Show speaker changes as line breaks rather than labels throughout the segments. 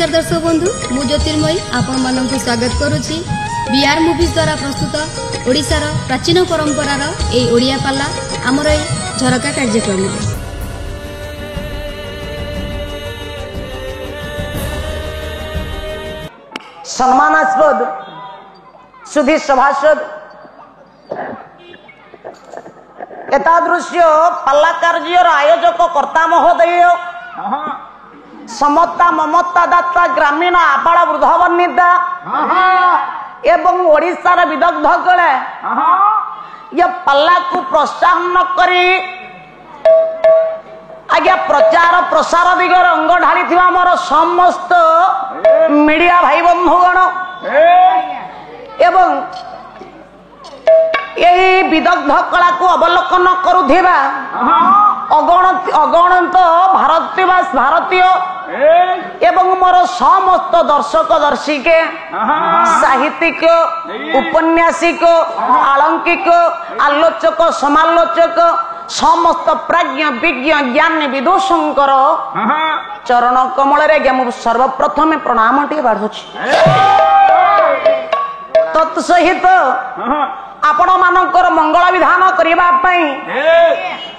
नमस्कार दर्शक बंधु मु ज्योतिर्मयी आपण मानक स्वागत करुच्ची बीआर मूवीज द्वारा प्रस्तुत ओडिशार प्राचीन परंपरार ए ओडिया पाला आमर ए झरका कार्यक्रम
सम्मानास्पद सुधी सभासद एतादृश्य पाला कार्यर आयोजक कर्ता महोदय समता ममता दाता ग्रामीण आबाल वृद्ध वनिता एवं ओडिशार विदग्ध कले ये पाला को प्रोत्साहन करी आज्ञा प्रचार प्रसार दिगर अंग ढाली मोर समस्त मीडिया भाई बंधुगण एवं यही विदग्ध कला को अवलोकन करुथिबा अगणित भारतीय एवं मोर समस्त दर्शक दर्शिके साहित्यिक उपन्यासिक आलंकिक आलोचक समालोचक समस्त प्राज्ञ विज्ञ ज्ञान विदुषंकर चरण कमल रे सर्वप्रथम प्रणाम टी बाढ़ुछि तत्सहित आपण मानकर मंगल विधान करबा पई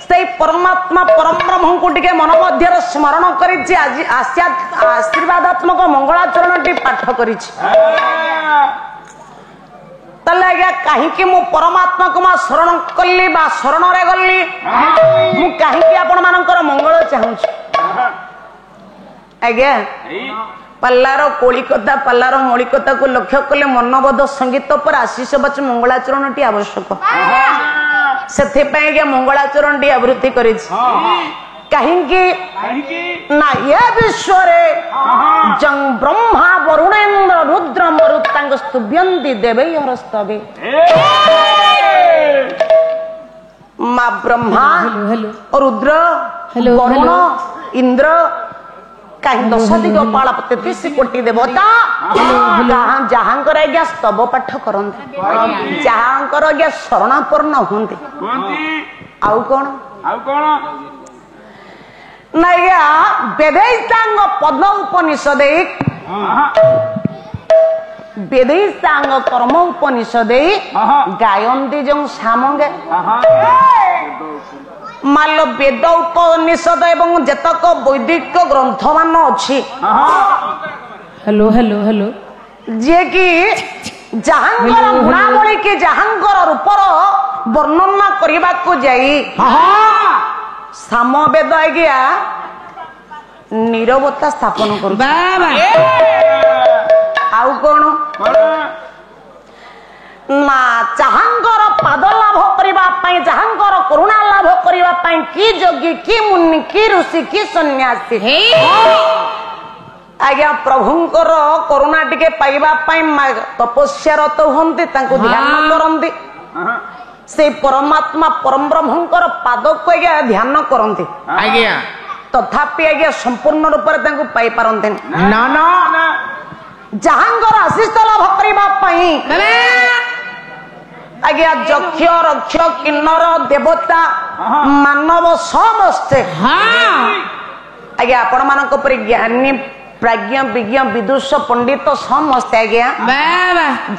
से परमात्मा परम ब्रह्म को टिके मन मध्य स्मरण करिछि आज आशीर्वादात्मक मंगलाचरण टी पाठ करिछि तले आज्ञा कहीं मु परमात्मा को मा शरण कली बा शरण रे गली मु कहीं आपण मानकर मंगल चाहूछि आज्ञा पल्लार कोलिकता पल्लार मौलिकता को लक्ष्य कले मनबोध संगीत पर आशीष बच मंगलाचरण टी आवश्यक से मंगलाचरण टी आवृत्ति करी कहीं ना ये विश्व जंग ब्रह्मा वरुणेन्द्र रुद्र मरुतांग स्तुभ्यन्ति देवै हरस्तवे माँ ब्रह्मा रुद्र वरुण इंद्र कहीं 10 दिगपाल 33 कोटी देवता जहांकर आज्ञा स्तव पाठ करते जहांकर आज्ञा शरणापन्न होते आउ कौन नैया वेदैतांग पद उपनिषद वेदैतांग कर्म उपनिषद गायंती जो सामगे माल वेद उपनिषद एवं जेतक वैदिक ग्रंथ मान अच्छी
हेलो हेलो हेलो
जे कि जहांकर गुणावली के जहांकर रूपर वर्णना करबा को जाई सामवेद आज्ञा नीरवता स्थापन करू आउ कौन ना जहांकर पाद लाभ करने जहांकर करुणा लाभ करने की योगी की मुनि की ऋषि की सन्यासी आज्ञा प्रभुंकर करुणा टिके पाइबा तपस्या रत होंती ध्यान करती से परमात्मा परम ब्रह्मंकर पाद को आज्ञा ध्यान करती
आज्ञा
तथापि आज्ञा संपूर्ण रूप से पाई पारते
ना ना
जहांकर आशीष लाभ करने आज्ञा यक्ष रक्ष किन्नर देवता मानव समस्ते आज्ञा आपण मानक पर ज्ञानी प्राज्ञ विज्ञ विदुष पंडित समस्ते आज्ञा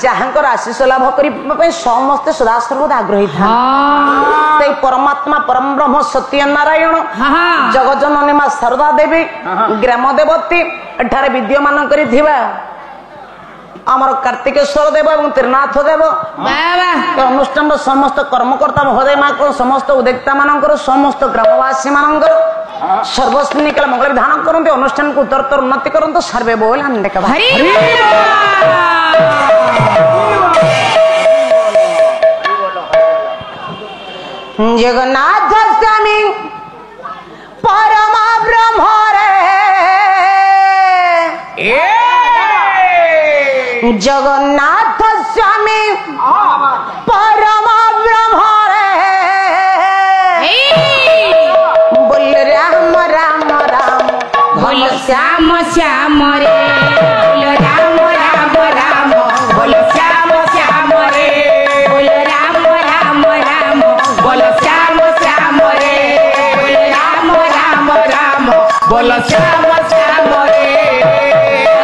जहांकर आशीष लाभ करने समस्ते सदा सर्वदा आग्रही था परमात्मा परम ब्रह्म सत्य नारायण जगजननी मां शारदा देवी ग्राम देवती एठारे विद्यमान करिथिबा आमर कार्तिकेश्वर देव और त्रिनाथ देव अनुष्ठान समस्त कर्मकर्ता महोदय माँ को समस्त उद्योक्ता मानकर समस्त ग्रामवासी मानकर सर्वश्रेणीकाल मंगल विधान करते अनुष्ठान को उत्तरोत्तर उन्नति करते सर्वे बोल जगन्नाथ स्वामी परमा ब्रह्म जगन्नाथ स्वामी परम ब्रह्म बोल राम राम राम
बोल श्याम श्याम रे बोल राम राम राम बोल श्याम श्याम रे बोल राम राम राम बोल श्याम श्याम रे बोल राम राम राम बोल श्याम श्याम रे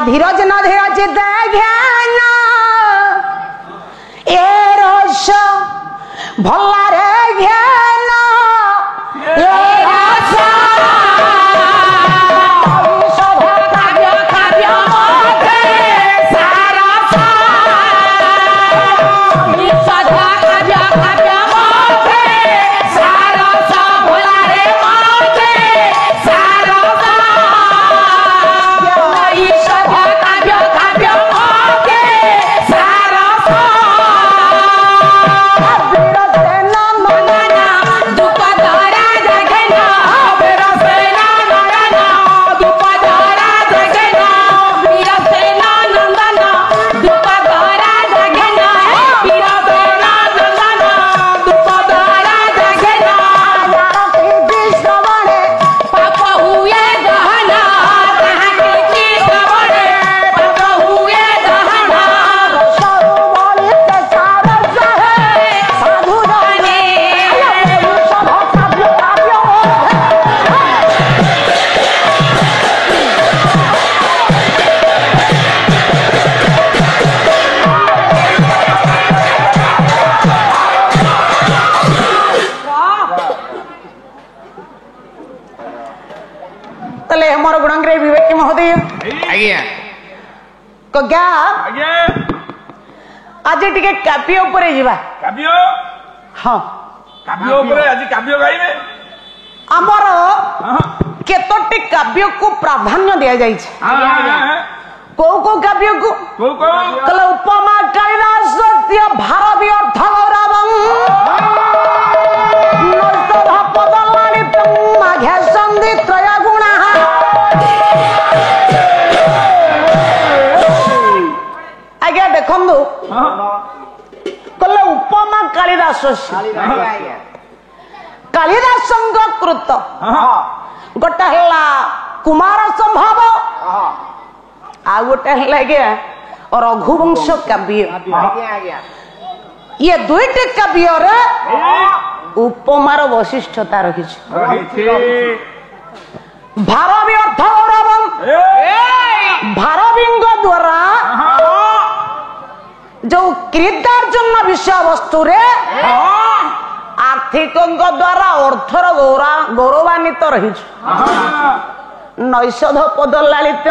ଧୀରଜ ନ ଧୀରଜ ଜ୍ଞାନ ଏ ରସ ଭଲରେ ଜ୍ଞାନ ଏ ରସ कज्ञा आज टिके काव्य उपरे जीवा
काव्य
हाँ
काव्य उपरे आज काव्य गाइबे
आमर केतोटी काव्य को प्राधान्य दिया जाय छे को काव्य को कल उपमा कालिदास सत्य भारवी अर्थ गौरवं नैषध पदलालितं माघे सन्धि त्रय गुणः आज्ञा देखंदु कले उपमा कालिदास कालिदास कृत गोटे हला कुमार संभव आ गोटे हला के रघुवंश काव्य ये दुईटी काव्य रे उपमार वैशिष्टता रही भारवी अर्थ गौरवं भारवींग द्वारा जो क्रीडार्जुन विषय वस्तु रे आर्थिक द्वारा अर्थर गौरवान्वित रही नैषध पद लालित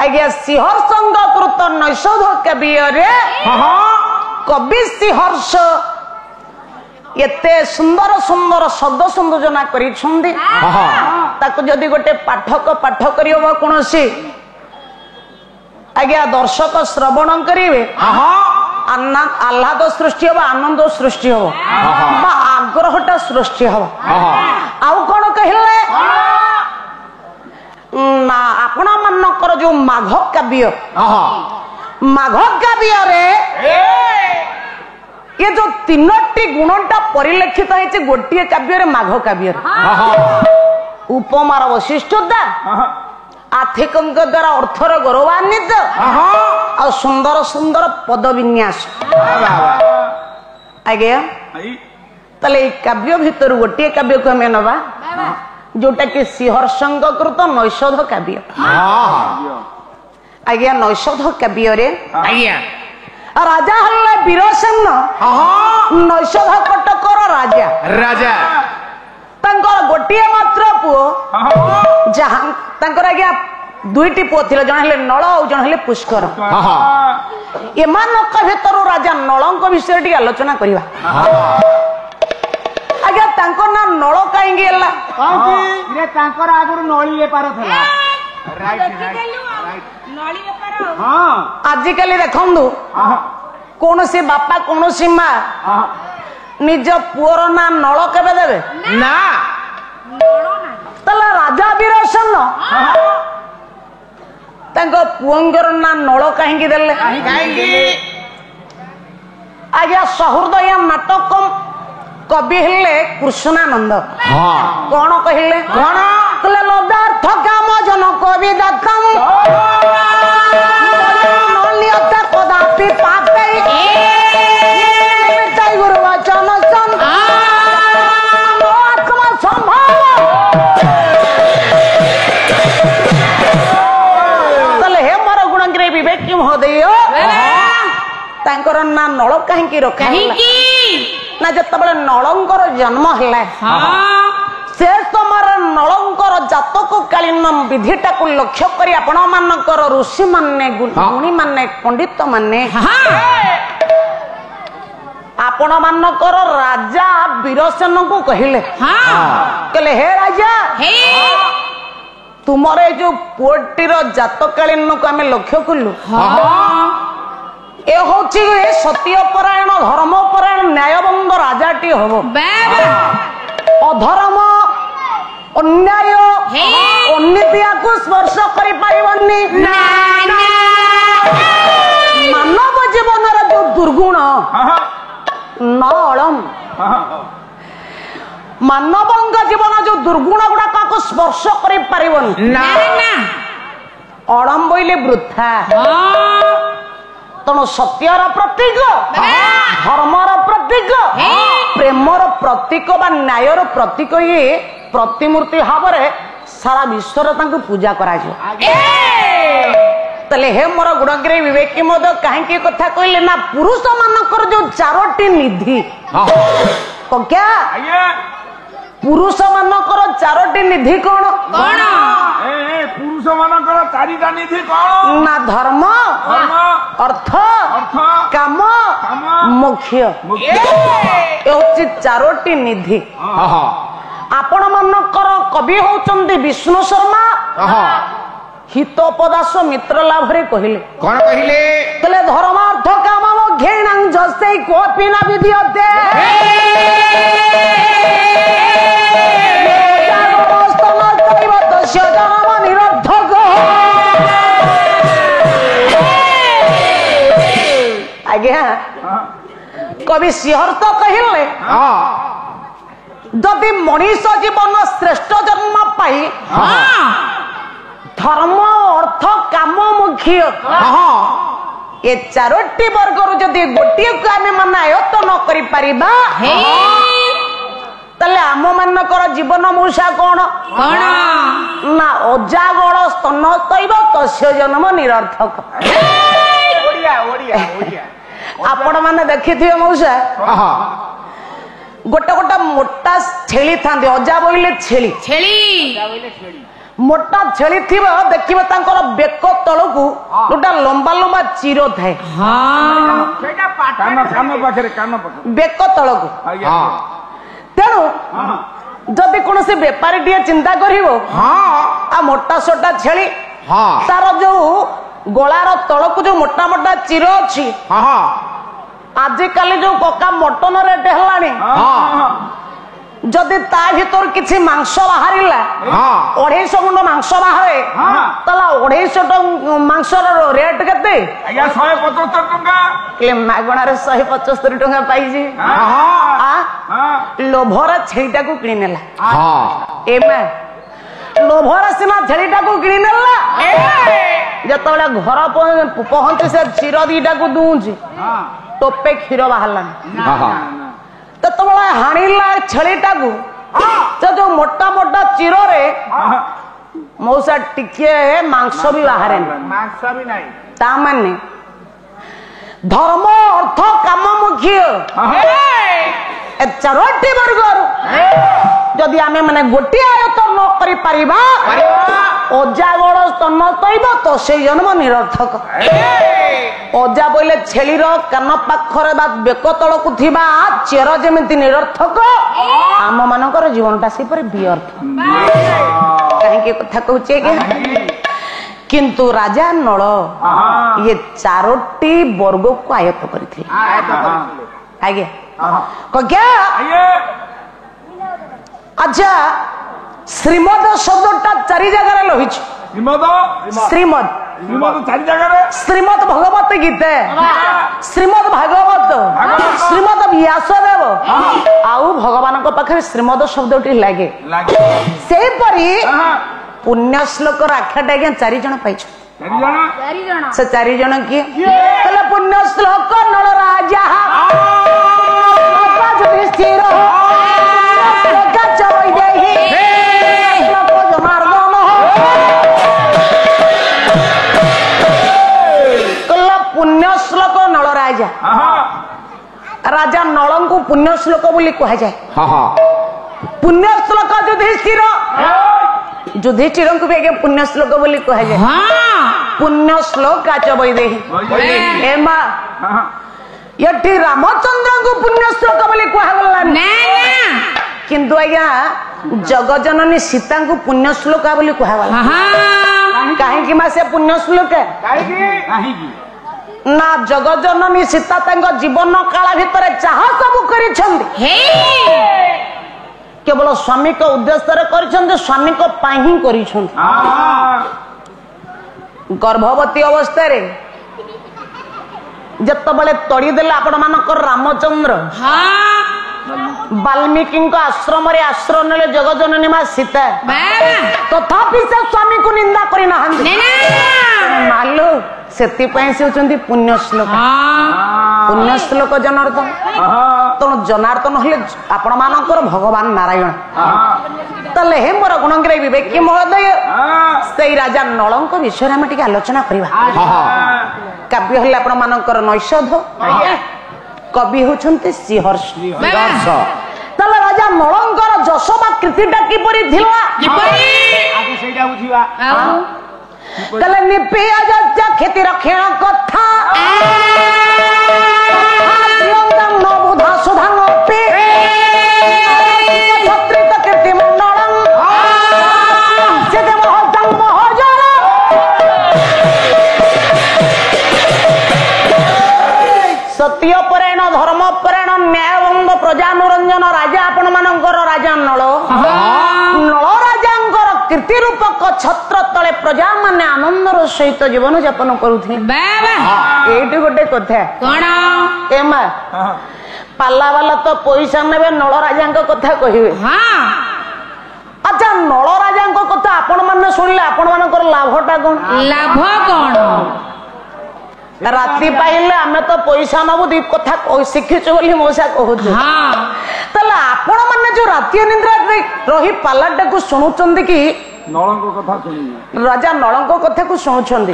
आज्ञा सिंहर्ष कृत नैषध काव्य रे कवि सिंहर्ष एते सुंदर सुंदर शब्द संयोजना करिछुंदी ताको जदि गोटे पाठक पाठ करियो कोनोसी आज्ञा दर्शक श्रवण करिवे आह्लाद सृष्टि हो आनंद सृष्टि हो आग्रहटा सृष्टि हो आउ कौन कहले ना आपण मानकर जो माघ काव्य रे ये जो तीनोटी गुणटा परिलक्षित है गोटे काव्य रे माघ काव्य उपमार वैशिष्टता आर्थिक द्वारा अर्थर गौरवान्वित आ सुंदर सुंदर पद विन्यास आज्ञा तले काव्य भितर गोटे काव्य को हमें नवा जोटा कि सिंहर्षंग कृत नैषध काव्य आज्ञा नैषध काव्य रे आज्ञा राजा हल्ले वीरसेन नैषध कटकर राजा राजा तांकर गोटे मात्र पुओ जहां तांकर आज्ञा दुईटी पुओ थिले जण हले नळ और जण हले पुष्कर एमानक भितर राजा नळंक विषय टी आलोचना करिवा आज्ञा तांकर ना नळ काई गेला
रे तांकर आगुर नळी बेपार थला राइट
नळी बेपार
हां
आजिकली देखंदु कोन से बापा कोन से मां निज पुअर ना नळ केबे देबे
ना
तला राजा वीरसेन तांको पुअंगर ना नळ काहेकि देले आज्ञा सहृदय नाटक कवि हेले कृष्णानंद कौन कहले कौन कहले लब्धार्थ काम जन कवि दत्तम नलियत कदापि पापे निमित्तै गुरु वचन सन आत्मा संभव ନା ନଳ କାହିଁକି ରଖା ହେଲା ନା ଯେତେବେଳେ ନଳଙ୍କର ଜନ୍ମ ହେଲା ସେ ସମୟରେ ନଳଙ୍କର ଜାତକ କାଳୀନ ବିଧିଟାକୁ ଲକ୍ଷ୍ୟ କରି ଆପଣ ମାନଙ୍କର ଋଷି ମାନେ ଗୁଣୀ ମାନେ ପଣ୍ଡିତ ମାନେ ଆପଣ ମାନଙ୍କର ରାଜା ବୀରସେନଙ୍କୁ କହିଲେ ହେ ରାଜା ତୁମର ଏଇ ଯୋଉ ପୁଅଟିର ଜାତକାଳୀନକୁ ଆମେ ଲକ୍ଷ୍ୟ କଲୁ ଏ ହଉଛି ସତ୍ୟପରାୟଣ ଧର୍ମପରାୟଣ ନ୍ୟାୟବନ୍ଧ ରାଜାଟି ହବ ଅଧର୍ମ ଅନ୍ୟାୟ ଅନୀତିକୁ ସ୍ପର୍ଶ କରିପାରିବନି ମାନବ ଜୀବନର ଯୋଉ ଦୁର୍ଗୁଣ ନଳମ ମାନବଙ୍କ ଜୀବନ ଯୋଉ ଦୁର୍ଗୁଣ ଗୁଡାକ ସ୍ପର୍ଶ କରିପାରିବନି ଅଳମ ବୋଇଲେ ବୃଥା ତେଣୁ ସତ୍ୟର ପ୍ରତୀକ ଧର୍ମର ପ୍ରତୀକ ପ୍ରେମର ପ୍ରତୀକ ବା ନ୍ୟାୟର ପ୍ରତୀକ ଇଏ ପ୍ରତିମୂର୍ତ୍ତି ଭାବରେ ସାରା ବିଶ୍ୱରେ ତାଙ୍କୁ ପୂଜା କରାଯିବ ତାହେଲେ ହେ ମୋର ଗୁଣଗିରି ବିବେକୀ ମଧ୍ୟ କାହିଁକି କଥା କହିଲେ ନା ପୁରୁଷ ମାନଙ୍କର ଯୋଉ 4ଟି ନିଧି ପୁରୁଷ ମାନଙ୍କର 4ଟି ନିଧି କଣ
ପୁରୁଷ ମାନଙ୍କର 4ଟା ନିଧି କଣ
ନା ଧର୍ମ ଅର୍ଥ କାମ ମୋକ୍ଷ ହେଉଛି 4ଟି ନିଧି ଆପଣ ମାନଙ୍କର କବି ହଉଛନ୍ତି ବିଷ୍ଣୁ ଶର୍ମା ହିତୋପଦାସ ମିତ୍ର ଲାଭରେ କହିଲେ
କଣ କହିଲେ
ଧର୍ମାର୍ଥ କାମ ମୋକ୍ଷେଣ ଯସ୍ୟ କୋପି ନ ବିଦ୍ୟତେ ଆଜ୍ଞା କବି ସିଂହର୍ଷ କହିଲେ ଯଦି ମଣିଷ ଜୀବନ ଶ୍ରେଷ୍ଠ ଜନ୍ମ ପାଇ ଧର୍ମ ଅର୍ଥ କାମ ମୁଖ୍ୟ ଏ 4ଟି ବର୍ଗରୁ ଯଦି ଗୋଟିଏକୁ ଆମେ ମାନେ ଆୟତ୍ତ ନ କରିପାରିବା ତାହେଲେ ଆମ ମାନଙ୍କର ଜୀବନ ମୂଷା କଣ ନା ଅଜାଗଳ ସ୍ତନ ତୈବ ତସ୍ୟ ଜନ୍ମ ନିରର୍ଥକ ଆପଣ ମାନେ ଦେଖିଥିବେ ମଉସା ଗୋଟେ ଗୋଟେ ମୋଟା ଛେଳି ଥାନ୍ତି ଅଜା ବୋଇଲେ ଛେଳି ମୋଟା ଛେଳି ଥିବ ଦେଖିବେ ତାଙ୍କର ବେକ ତଳକୁ ଗୋଟେ ଲମ୍ବା ଲମ୍ବା ଚିର ଥାଏ ବେକ ତଳକୁ ତେଣୁ ଯଦି କୌଣସି ବେପାରୀଟିଏ ଚିନ୍ତା କରିବ ଆ ମୋଟା ସୋଟା ଛେଳି ତାର ଯୋଉ ଗଳାର ତଳକୁ ଯୋଉ ମୋଟା ମୋଟା ଚିର ଅଛି ଆଜିକାଲି ଯୋଉ କକା ମଟନ ରେଟ୍ ହେଲାଣି ଯଦି ତା ଭିତରୁ କିଛି ମାଂସ ବାହାରିଲା 250 ଗୁଣ୍ଡ ମାଂସ ବାହାରେ ତାହେଲେ 250 ମାଂସର ରେଟ୍ କେତେ
175 ଟଙ୍କା
ମାଗଣାରେ 175 ଟଙ୍କା ପାଇଛି ଲୋଭର ଛେଳିଟାକୁ କିଣି ନେଲା ଲୋଭର ସିନା ଛେଳିଟାକୁ କିଣି ନେଲା ଯେତେବେଳେ ଘର ପହଞ୍ଚି ସେ କ୍ଷୀର ଦିଟାକୁ ଦଉଛି ଟୋପେ କ୍ଷୀର ବାହାରିଲାନି ଯେତେବେଳେ ହାଣିଲା ଛେଳିଟାକୁ ସେ ଯୋଉ ମୋଟା ମୋଟା ଚିରରେ ମଉସା ଟିକେ ମାଂସ ବି ବାହାରେନି ତା ମାନେ ଧର୍ମ ଅର୍ଥ କାମ ମୁଖ୍ୟ ଏ 4ଟି ବର୍ଗରୁ ଯଦି ଆମେ ମାନେ ଗୋଟିଏ ଆୟତ ନ କରିପାରିବା ଅଜାଗଳ ସ୍ତନ ତୈବ ତ ସେଇ ଜନ୍ମ ନିରର୍ଥକ ଅଜା ବୋଇଲେ ଛେଳିର କାନ ପାଖରେ ବା ବେକ ତଳକୁ ଥିବା ଚେର ଯେମିତି ନିରର୍ଥକ ଆମ ମାନଙ୍କର ଜୀବନଟା ସେପରି ବ୍ୟର୍ଥ କାହିଁକି କଥା କହୁଛି କିନ୍ତୁ ରାଜା ନଳ ଇଏ 4ଟି ବର୍ଗକୁ ଆୟତ୍ତ କରିଥିଲେ ଆଜ୍ଞା ଆଚ୍ଛା ଶ୍ରୀମଦ ଶବ୍ଦଟା 4 ଜାଗାରେ ରହିଛି ଶ୍ରୀମଦ ଶ୍ରୀମଦ ଭଗବତ ଗୀତା ଶ୍ରୀମଦ ଭାଗବତ ଶ୍ରୀମଦ ବ୍ୟାସଦେବ ଆଉ ଭଗବାନଙ୍କ ପାଖରେ ଶ୍ରୀମଦ ଶବ୍ଦଟି ଲାଗେ ସେହିପରି ପୁଣ୍ୟ ଶ୍ଲୋକର ଆଖ୍ୟାଟା ଆଜ୍ଞା 4 ଜଣ ପାଇଛୁ ସେ 4 ଜଣ କିଏ ହେଲେ ପୁଣ୍ୟ ଶ୍ଲୋକ ନଳ ରାଜା राजा नळଙ୍କୁ पुण्य श्लोक बोली कहा जाए पुण्य श्लोक युधिष्ठिर को भी आगे पुण्य श्लोक बोली कहा जाए पुण्य श्लोक आच वैदेही एमा यठी रामचंद्र को पुण्य श्लोक बोली कहा गला किंतु आज्ञा जगजननी सीता को पुण्य श्लोक बोली कहा गला कहीं मां से पुण्य श्लोक ना जगजननी सीता जीवन काल भितर चाह सब कर केवल स्वामी को उद्देश्य स्वामी को ही कर गर्भवती अवस्था जिते तड़ीदे आपण मानकर रामचंद्र वाल्मीकि आश्रम आश्रय ने जगजननी मां सीता तथापि से स्वामी को निंदा करना मालू से पुण्य श्लोक जनार्दन तेणु जनार्दन हेले आपण मानकर भगवान नारायण तले हे मोर गुणग्राही विवेकी महोदय से राजा नळଙ୍କ विषय में टिके आलोचना करबा काव्य हेले आपण मानकर नैषध कवि होछन्ते श्रीहर्ष तले राजा नळଙ୍କର जशोबा कृतिटा किपरि थिला
आगे सेटा बुझिबा
तले निपि अजज्जा खेती रक्षण कथा न बुधा सुधान पे छत्रित कीर्ति मंडलम से देव हजं महजन सत्य परायण धर्म परायण न्यायबंध प्रजानुरंजन राजा आपण मानकर राजा नळ राजांकर कीर्ति रूपक छत्र तले प्रजा माने आनंदर सहित जीवन यापन करुथिले एठी गोटे कथा
कोन
एमा पाला वाला तो पैसा नेबे नळ राजांक कथा कहिबे अच्छा नळ राजांक कथा आपण माने सुनिले आपण मानकर लाभटा कोन राति पाइले आमे तो पैसा नबु दीप कथा शिखिछु बोली मोसा कहउछु तले आपण माने जो राति निद्रा रही पालाटा को सुनुचंदी कि
नळଙ୍କ କଥା ଶୁଣିବେ
राजा नळଙ୍କ କଥା को सुनुचंदी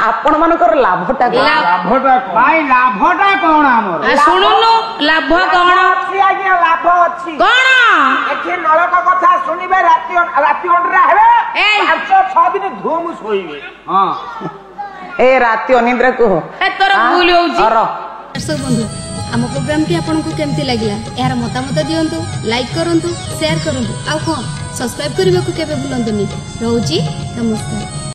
आपण मानकर लाभटा
लाभटा भाई लाभटा कोन हमर
सुनुनु लाभ कोन
अछि आज्ञा लाभ अछि
कोन
एठी नळक कथा सुनिबे राति ओंडरा हेबे 5-6 दिन धूम सोइबे हां
ए राति अनिद्रा को
तोर भूल होउची
दर्शक बंधु आम प्रोग्राम टी आपको केमती लगिला यार मतामत दियंतु लाइक करंतु शेयर करंतु आ कौन सब्सक्राइब करने को केबे भूलंतुनी रहउची नमस्कार।